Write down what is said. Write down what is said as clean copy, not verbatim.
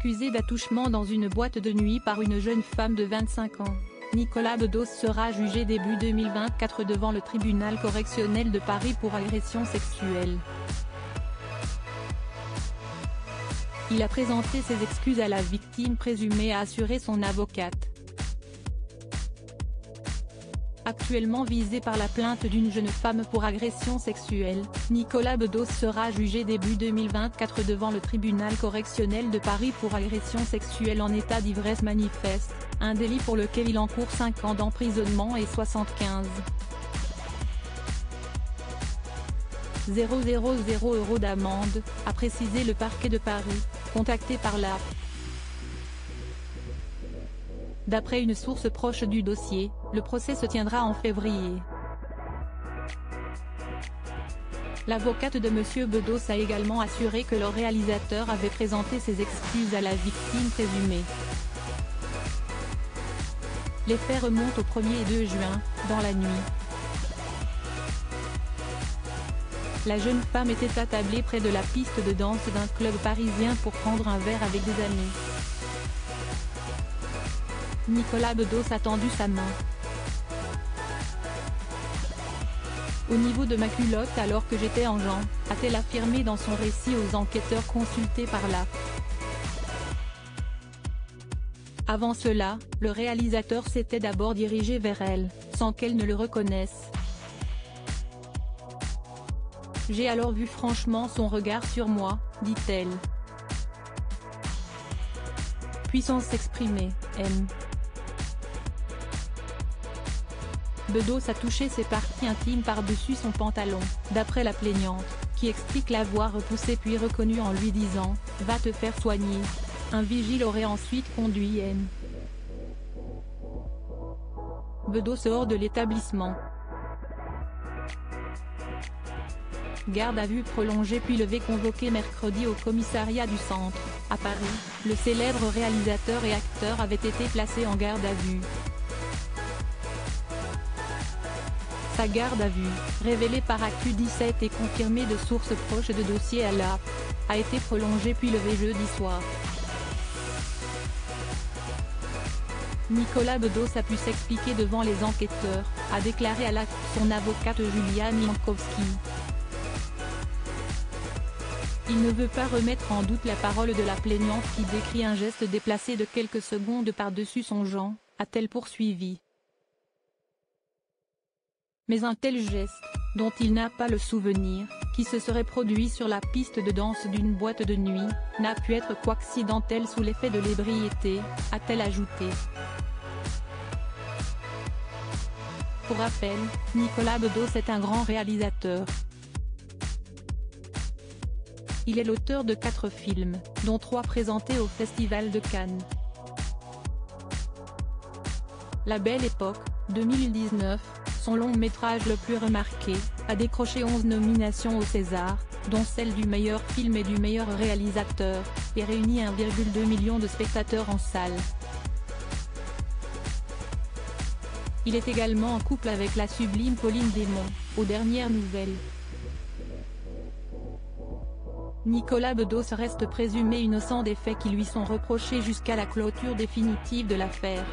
accusé d'attouchement dans une boîte de nuit par une jeune femme de 25 ans. Nicolas Bedos sera jugé début 2024 devant le tribunal correctionnel de Paris pour agression sexuelle. Il a présenté ses excuses à la victime présumée, a assuré son avocate. Actuellement visé par la plainte d'une jeune femme pour agression sexuelle, Nicolas Bedos sera jugé début 2024 devant le tribunal correctionnel de Paris pour agression sexuelle en état d'ivresse manifeste, un délit pour lequel il encourt 5 ans d'emprisonnement et 75 000 € d'amende, a précisé le parquet de Paris, contacté par la. D'après une source proche du dossier, le procès se tiendra en février. L'avocate de M. Bedos a également assuré que le réalisateur avait présenté ses excuses à la victime présumée. Les faits remontent au 1er et 2 juin, dans la nuit. La jeune femme était attablée près de la piste de danse d'un club parisien pour prendre un verre avec des amis. Nicolas Bedos a tendu sa main. Au niveau de ma culotte alors que j'étais en jambes, a-t-elle affirmé dans son récit aux enquêteurs consultés par la. Avant cela, le réalisateur s'était d'abord dirigé vers elle, sans qu'elle ne le reconnaisse. J'ai alors vu franchement son regard sur moi, dit-elle. Puissance s'exprimer, M. Bedos a touché ses parties intimes par-dessus son pantalon, d'après la plaignante, qui explique l'avoir repoussé puis reconnu en lui disant « Va te faire soigner ». Un vigile aurait ensuite conduit M. Bedos hors de l'établissement. Garde à vue prolongée puis levée, convoqué mercredi au commissariat du centre, à Paris, le célèbre réalisateur et acteur avait été placé en garde à vue. Sa garde à vue, révélée par Actu 17 et confirmée de sources proches de dossier à la, a été prolongée puis levée jeudi soir. Nicolas Bedos a pu s'expliquer devant les enquêteurs, a déclaré à la son avocate Julia Minkowski. Il ne veut pas remettre en doute la parole de la plaignante qui décrit un geste déplacé de quelques secondes par-dessus son gant, a-t-elle poursuivi. Mais un tel geste, dont il n'a pas le souvenir, qui se serait produit sur la piste de danse d'une boîte de nuit, n'a pu être qu'accidentel sous l'effet de l'ébriété, a-t-elle ajouté. Pour rappel, Nicolas Bedos est un grand réalisateur. Il est l'auteur de 4 films, dont 3 présentés au Festival de Cannes. La Belle Époque, 2019, son long métrage le plus remarqué, a décroché 11 nominations au César, dont celle du meilleur film et du meilleur réalisateur, et réunit 1,2 million de spectateurs en salle. Il est également en couple avec la sublime Pauline Desmond, aux dernières nouvelles. Nicolas Bedos reste présumé innocent des faits qui lui sont reprochés jusqu'à la clôture définitive de l'affaire.